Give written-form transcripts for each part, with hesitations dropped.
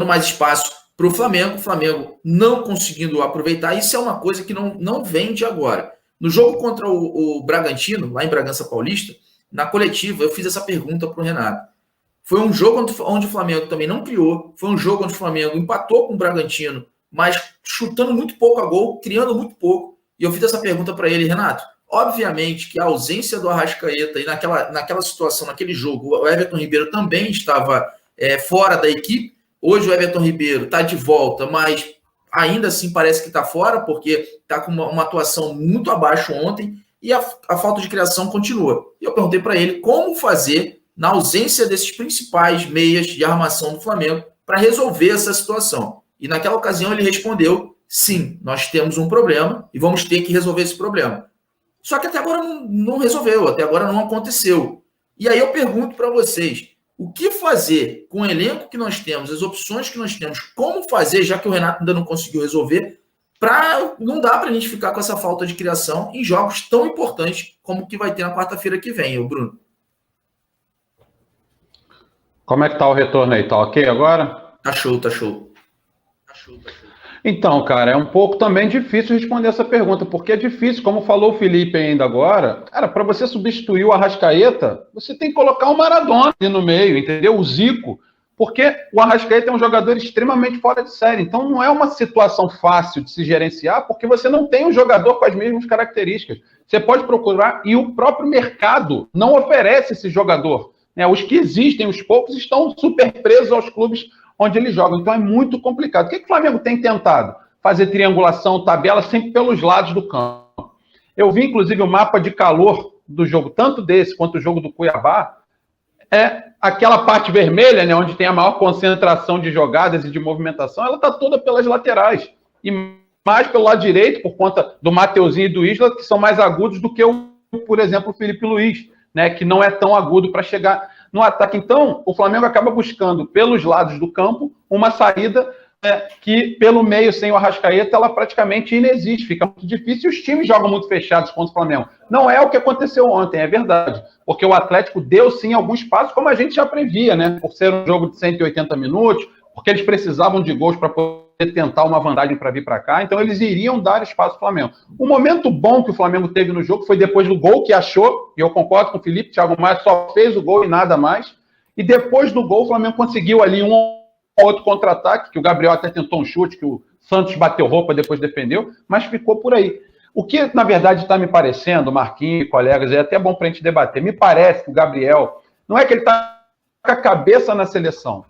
mais espaço para o Flamengo não conseguindo aproveitar. Isso é uma coisa que não vem de agora. No jogo contra o Bragantino, lá em Bragança Paulista, na coletiva, eu fiz essa pergunta para o Renato. Foi um jogo onde o Flamengo também não criou, foi um jogo onde o Flamengo empatou com o Bragantino, mas chutando muito pouco a gol, criando muito pouco. E eu fiz essa pergunta para ele, Renato, obviamente que a ausência do Arrascaeta e naquela situação, naquele jogo, o Everton Ribeiro também estava fora da equipe. Hoje o Everton Ribeiro está de volta, mas ainda assim parece que está fora, porque está com uma atuação muito abaixo ontem e a falta de criação continua. E eu perguntei para ele como fazer na ausência desses principais meias de armação do Flamengo para resolver essa situação. E naquela ocasião ele respondeu, sim, nós temos um problema e vamos ter que resolver esse problema. Só que até agora não resolveu, até agora não aconteceu. E aí eu pergunto para vocês, o que fazer com o elenco que nós temos, as opções que nós temos, como fazer, já que o Renato ainda não conseguiu resolver, não dá para a gente ficar com essa falta de criação em jogos tão importantes como o que vai ter na quarta-feira que vem, Bruno. Como é que tá o retorno aí? Tá ok agora? Tá show. Então, cara, é um pouco também difícil responder essa pergunta, porque é difícil, como falou o Felipe ainda agora, cara, para você substituir o Arrascaeta, você tem que colocar o Maradona ali no meio, entendeu? O Zico, porque o Arrascaeta é um jogador extremamente fora de série, então não é uma situação fácil de se gerenciar, porque você não tem um jogador com as mesmas características. Você pode procurar, e o próprio mercado não oferece esse jogador. Os que existem, os poucos, estão super presos aos clubes onde eles jogam. Então é muito complicado. O que o Flamengo tem tentado? Fazer triangulação, tabela, sempre pelos lados do campo. Eu vi, inclusive, o mapa de calor do jogo, tanto desse quanto o jogo do Cuiabá. É aquela parte vermelha, né, onde tem a maior concentração de jogadas e de movimentação, ela está toda pelas laterais. E mais pelo lado direito, por conta do Mateuzinho e do Isla, que são mais agudos do que, por exemplo, o Felipe Luiz, né, que não é tão agudo para chegar no ataque. Então, o Flamengo acaba buscando, pelos lados do campo, uma saída que, pelo meio, sem o Arrascaeta, ela praticamente inexiste. Fica muito difícil e os times jogam muito fechados contra o Flamengo. Não é o que aconteceu ontem, é verdade. Porque o Atlético deu, sim, alguns passos, como a gente já previa, né? Por ser um jogo de 180 minutos, porque eles precisavam de gols para poder tentar uma vantagem para vir para cá, então eles iriam dar espaço ao Flamengo. O momento bom que o Flamengo teve no jogo foi depois do gol que achou, e eu concordo com o Felipe, Thiago Maia só fez o gol e nada mais, e depois do gol o Flamengo conseguiu ali um outro contra-ataque, que o Gabriel até tentou um chute, que o Santos bateu roupa, depois defendeu, mas ficou por aí. O que, na verdade, está me parecendo, Marquinhos e colegas, é até bom para a gente debater, me parece que o Gabriel, não é que ele está com a cabeça na seleção,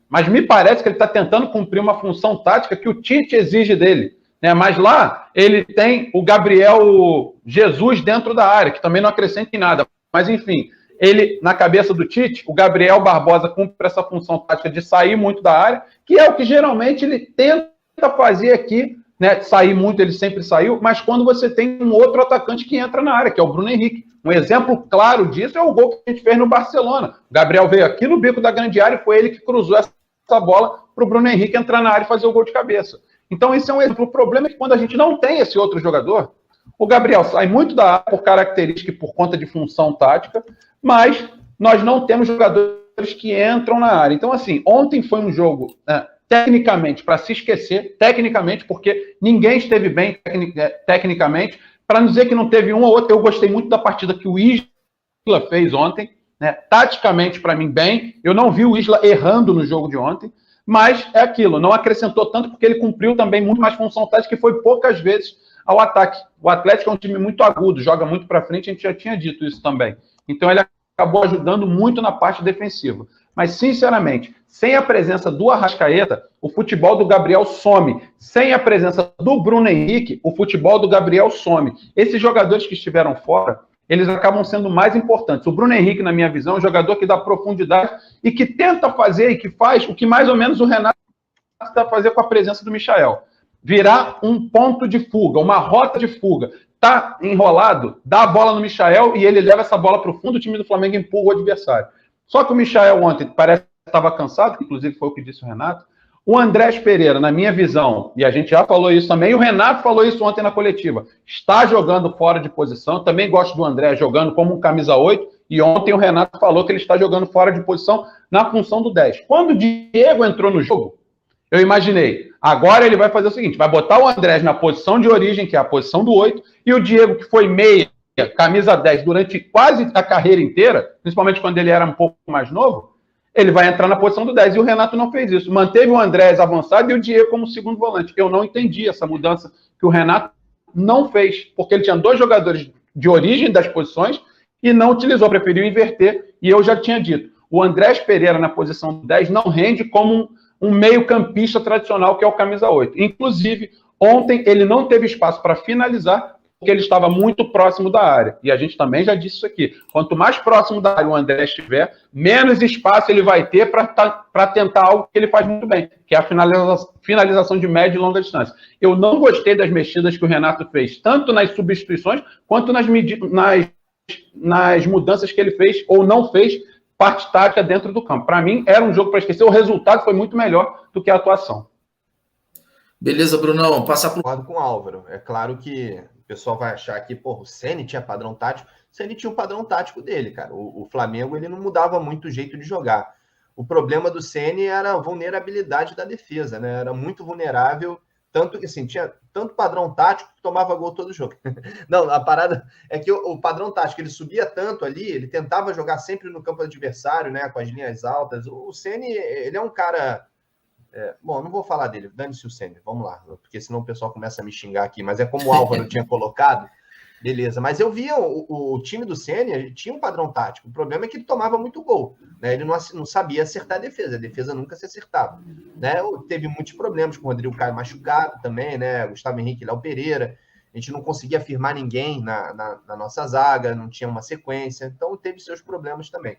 mas me parece que ele está tentando cumprir uma função tática que o Tite exige dele. Mas lá ele tem o Gabriel Jesus dentro da área, que também não acrescenta em nada. Mas, enfim, ele, na cabeça do Tite, o Gabriel Barbosa cumpre essa função tática de sair muito da área, que é o que geralmente ele tenta fazer aqui, né? Sair muito, ele sempre saiu, mas quando você tem um outro atacante que entra na área, que é o Bruno Henrique. Um exemplo claro disso é o gol que a gente fez no Barcelona. O Gabriel veio aqui no bico da grande área e foi ele que cruzou essa bola para o Bruno Henrique entrar na área e fazer o gol de cabeça. Então, esse é um exemplo. O problema é que quando a gente não tem esse outro jogador, o Gabriel sai muito da área por característica e por conta de função tática, mas nós não temos jogadores que entram na área. Então, assim, ontem foi um jogo, tecnicamente, para se esquecer, tecnicamente, porque ninguém esteve bem tecnicamente. Para não dizer que não teve um ou outro, eu gostei muito da partida que o Isla fez ontem, né? Taticamente, para mim, bem. Eu não vi o Isla errando no jogo de ontem, mas é aquilo, não acrescentou tanto porque ele cumpriu também muito mais função tática, que foi poucas vezes ao ataque. O Atlético é um time muito agudo, joga muito para frente, a gente já tinha dito isso também. Então ele acabou ajudando muito na parte defensiva. Mas, sinceramente, sem a presença do Arrascaeta, o futebol do Gabriel some. Sem a presença do Bruno Henrique, o futebol do Gabriel some. Esses jogadores que estiveram fora, eles acabam sendo mais importantes. O Bruno Henrique, na minha visão, é um jogador que dá profundidade e que tenta fazer e que faz o que mais ou menos o Renato está fazendo com a presença do Michael. Virar um ponto de fuga, uma rota de fuga. Tá enrolado, dá a bola no Michael e ele leva essa bola para o fundo, o time do Flamengo empurra o adversário. Só que o Michael ontem parece que estava cansado, que inclusive foi o que disse o Renato. O Andrés Pereira, na minha visão, e a gente já falou isso também, e o Renato falou isso ontem na coletiva, está jogando fora de posição. Também gosto do André jogando como um camisa 8, E ontem o Renato falou que ele está jogando fora de posição na função do 10. Quando o Diego entrou no jogo, eu imaginei, agora ele vai fazer o seguinte, vai botar o Andrés na posição de origem, que é a posição do 8, e o Diego, que foi meia, camisa 10, durante quase a carreira inteira, principalmente quando ele era um pouco mais novo, ele vai entrar na posição do 10. E o Renato não fez isso. Manteve o Andrés avançado e o Diego como segundo volante. Eu não entendi essa mudança que o Renato não fez, porque ele tinha 2 jogadores de origem das posições e não utilizou, preferiu inverter. E eu já tinha dito, o Andrés Pereira na posição do 10 não rende como um meio-campista tradicional, que é o camisa 8. Inclusive, ontem ele não teve espaço para finalizar, porque ele estava muito próximo da área. E a gente também já disse isso aqui. Quanto mais próximo da área o André estiver, menos espaço ele vai ter para tentar algo que ele faz muito bem, que é a finalização de média e longa distância. Eu não gostei das mexidas que o Renato fez, tanto nas substituições, quanto nas mudanças que ele fez ou não fez, parte tática dentro do campo. Para mim, era um jogo para esquecer. O resultado foi muito melhor do que a atuação. Beleza, Brunão. Passar por... Concordo com o Álvaro. É claro que o pessoal vai achar que, o Ceni tinha padrão tático. O Ceni tinha o padrão tático dele, cara. O Flamengo, ele não mudava muito o jeito de jogar. O problema do Ceni era a vulnerabilidade da defesa, né? Era muito vulnerável, tanto que, assim, tinha tanto padrão tático que tomava gol todo jogo. Não, a parada é que o padrão tático, ele subia tanto ali, ele tentava jogar sempre no campo adversário, né? Com as linhas altas. O Ceni, ele é um cara... bom, não vou falar dele, dane-se o Ceni, vamos lá, porque senão o pessoal começa a me xingar aqui, mas é como o Álvaro tinha colocado, beleza, mas eu via o time do Ceni, tinha um padrão tático, o problema é que ele tomava muito gol, né? Ele não sabia acertar a defesa nunca se acertava, né? Teve muitos problemas com o Rodrigo Caio machucado também, né? Gustavo Henrique e Léo Pereira, a gente não conseguia firmar ninguém na nossa zaga, não tinha uma sequência, então teve seus problemas também.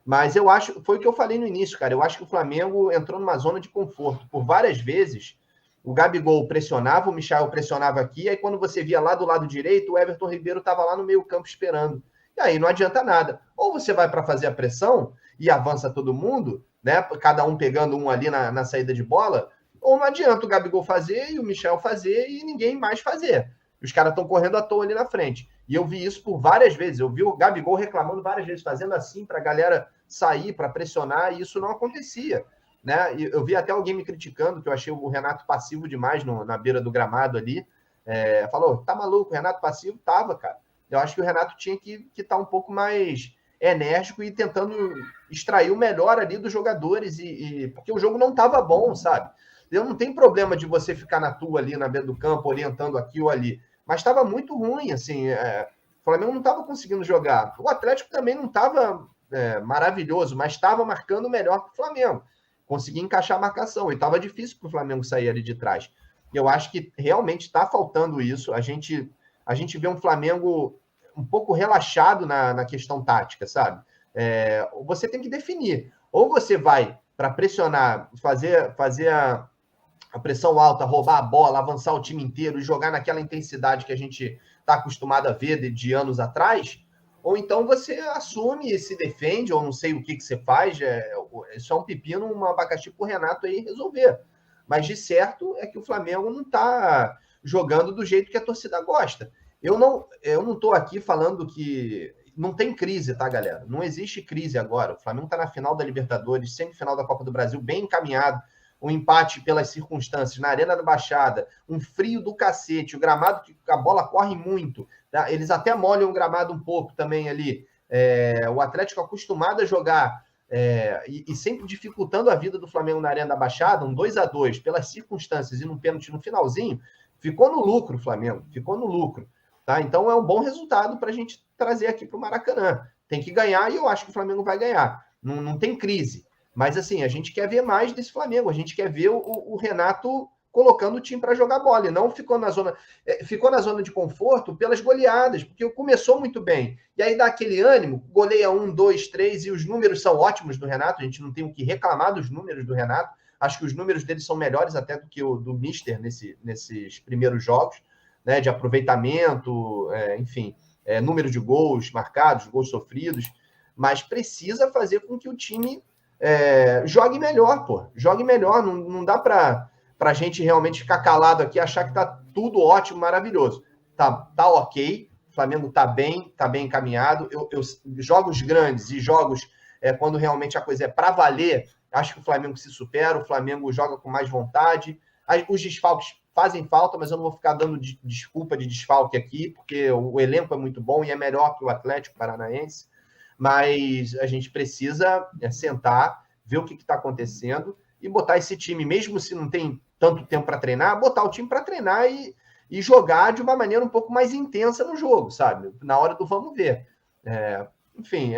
Mas eu acho, foi o que eu falei no início, cara, eu acho que o Flamengo entrou numa zona de conforto. Por várias vezes, o Gabigol pressionava, o Michael pressionava aqui, aí quando você via lá do lado direito, o Everton Ribeiro estava lá no meio campo esperando. E aí não adianta nada. Ou você vai para fazer a pressão e avança todo mundo, né? Cada um pegando um ali na saída de bola, ou não adianta o Gabigol fazer e o Michael fazer e ninguém mais fazer. Os caras estão correndo à toa ali na frente. E eu vi isso por várias vezes. Eu vi o Gabigol reclamando várias vezes, fazendo assim para a galera sair, para pressionar, e isso não acontecia, né? Eu vi até alguém me criticando, que eu achei o Renato passivo demais na beira do gramado ali. Falou, tá maluco, o Renato passivo? Tava, cara. Eu acho que o Renato tinha que estar um pouco mais enérgico e tentando extrair o melhor ali dos jogadores, porque o jogo não estava bom, sabe? Eu não tenho problema de você ficar na tua ali, na beira do campo, orientando aqui ou ali, mas estava muito ruim, assim, o Flamengo não estava conseguindo jogar. O Atlético também não estava maravilhoso, mas estava marcando melhor que o Flamengo. Conseguia encaixar a marcação, e estava difícil para o Flamengo sair ali de trás. Eu acho que realmente está faltando isso. A gente vê um Flamengo um pouco relaxado na questão tática, sabe? Você tem que definir. Ou você vai para pressionar, fazer a pressão alta, roubar a bola, avançar o time inteiro e jogar naquela intensidade que a gente está acostumado a ver de anos atrás, ou então você assume e se defende, ou não sei o que você faz, isso é um pepino, um abacaxi para o Renato aí resolver. Mas de certo é que o Flamengo não está jogando do jeito que a torcida gosta. Eu não estou aqui falando que não tem crise, tá, galera? Não existe crise agora. O Flamengo está na final da Libertadores, semifinal da Copa do Brasil, bem encaminhado. Um empate pelas circunstâncias na Arena da Baixada, um frio do cacete, o gramado que a bola corre muito, tá? Eles até molham o gramado um pouco também ali. O Atlético acostumado a jogar e sempre dificultando a vida do Flamengo na Arena da Baixada, um 2-2 pelas circunstâncias e num pênalti no finalzinho, ficou no lucro o Flamengo, ficou no lucro. Tá? Então é um bom resultado para a gente trazer aqui para o Maracanã. Tem que ganhar e eu acho que o Flamengo vai ganhar. Não tem crise. Mas, assim, a gente quer ver mais desse Flamengo. A gente quer ver o Renato colocando o time para jogar bola. E não ficou na zona de conforto pelas goleadas, porque começou muito bem. E aí dá aquele ânimo, goleia 1, 2, 3, e os números são ótimos do Renato. A gente não tem o que reclamar dos números do Renato. Acho que os números dele são melhores até do que o do Mister nesses primeiros jogos, né, de aproveitamento, enfim, número de gols marcados, gols sofridos. Mas precisa fazer com que o time... jogue melhor, pô. Jogue melhor. Não dá pra gente realmente ficar calado aqui e achar que tá tudo ótimo, maravilhoso. Tá ok. O Flamengo está bem encaminhado. Jogos grandes e jogos quando realmente a coisa é para valer, acho que o Flamengo se supera, o Flamengo joga com mais vontade. Os desfalques fazem falta, mas eu não vou ficar dando desculpa de desfalque aqui, porque o elenco é muito bom e é melhor que o Atlético Paranaense. Mas a gente precisa sentar, ver o que está acontecendo e botar esse time, mesmo se não tem tanto tempo para treinar, botar o time para treinar e jogar de uma maneira um pouco mais intensa no jogo, sabe? Na hora do vamos ver. Enfim,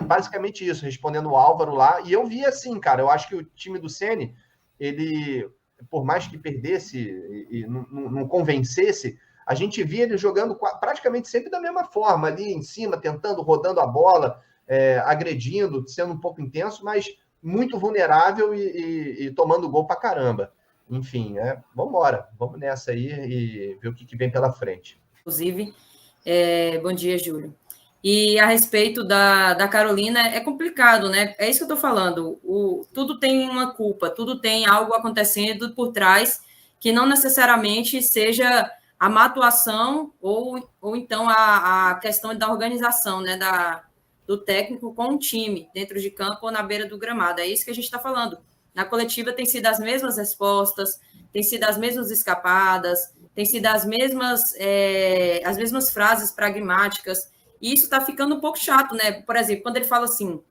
basicamente isso, respondendo o Álvaro lá. E eu vi assim, cara, eu acho que o time do Ceni, ele, por mais que perdesse e não convencesse, a gente via ele jogando praticamente sempre da mesma forma, ali em cima, tentando, rodando a bola, agredindo, sendo um pouco intenso, mas muito vulnerável e tomando gol pra caramba. Enfim, vamos nessa aí e ver o que vem pela frente. Inclusive, bom dia, Júlio. E a respeito da Carolina, é complicado, né? É isso que eu estou falando. Tudo tem uma culpa, tudo tem algo acontecendo por trás que não necessariamente seja a má atuação ou então a questão da organização, né? Do técnico com o time, dentro de campo ou na beira do gramado. É isso que a gente está falando. Na coletiva tem sido as mesmas respostas, tem sido as mesmas escapadas, tem sido as mesmas frases pragmáticas, e isso está ficando um pouco chato, né? Por exemplo, quando ele fala assim,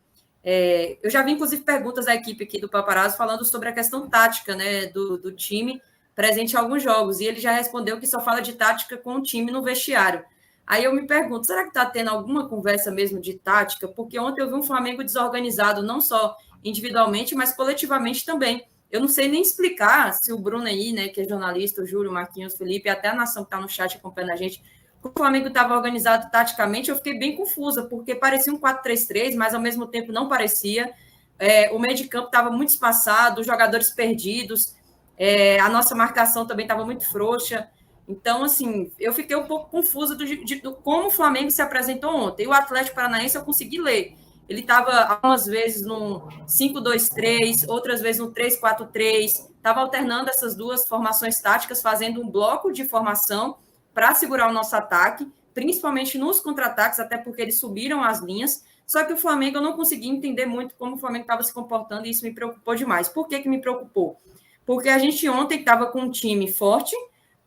eu já vi, inclusive, perguntas da equipe aqui do Paparazzo falando sobre a questão tática, né, do time presente em alguns jogos, e ele já respondeu que só fala de tática com o time no vestiário. Aí eu me pergunto, será que está tendo alguma conversa mesmo de tática? Porque ontem eu vi um Flamengo desorganizado, não só individualmente, mas coletivamente também. Eu não sei nem explicar se o Bruno aí, né, que é jornalista, o Júlio, o Marquinhos, o Felipe, até a Nação que está no chat acompanhando a gente, o Flamengo estava organizado taticamente, eu fiquei bem confusa, porque parecia um 4-3-3, mas ao mesmo tempo não parecia. O meio de campo estava muito espaçado, os jogadores perdidos, a nossa marcação também estava muito frouxa. Então, assim, eu fiquei um pouco confusa de como o Flamengo se apresentou ontem. E o Atlético Paranaense eu consegui ler. Ele estava, algumas vezes, no 5-2-3, outras vezes no 3-4-3. Estava alternando essas duas formações táticas, fazendo um bloco de formação para segurar o nosso ataque, principalmente nos contra-ataques, até porque eles subiram as linhas. Só que o Flamengo, eu não consegui entender muito como o Flamengo estava se comportando, e isso me preocupou demais. Por que me preocupou? Porque a gente ontem estava com um time forte,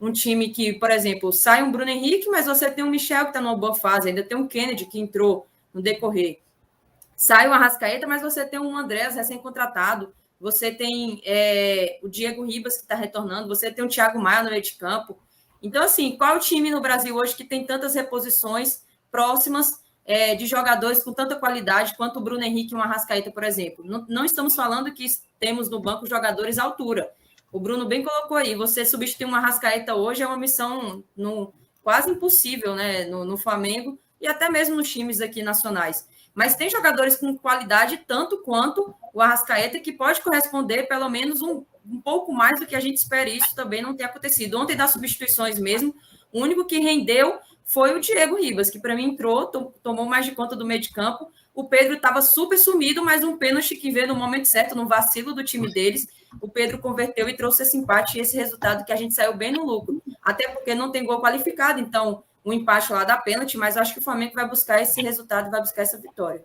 um time que, por exemplo, sai um Bruno Henrique, mas você tem um Michel que está numa boa fase, ainda tem um Kennedy que entrou no decorrer. Sai o Arrascaeta, mas você tem um Andrés recém-contratado, você tem o Diego Ribas que está retornando, você tem o Thiago Maia no meio de campo. Então, assim, qual é o time no Brasil hoje que tem tantas reposições próximas de jogadores com tanta qualidade quanto o Bruno Henrique e o Arrascaeta, por exemplo? Não estamos falando que temos no banco jogadores à altura. O Bruno bem colocou aí, você substituir uma Arrascaeta hoje é uma missão quase impossível, né, no Flamengo e até mesmo nos times aqui nacionais. Mas tem jogadores com qualidade tanto quanto o Arrascaeta que pode corresponder pelo menos um pouco mais do que a gente espera, e isso também não tem acontecido. Ontem, das substituições mesmo, o único que rendeu foi o Diego Ribas, que para mim entrou, tomou mais de conta do meio de campo. O Pedro estava super sumido, mas um pênalti que veio no momento certo, no vacilo do time deles, o Pedro converteu e trouxe esse empate e esse resultado que a gente saiu bem no lucro. Até porque não tem gol qualificado, então um empate lá dá pênalti, mas acho que o Flamengo vai buscar esse resultado, vai buscar essa vitória.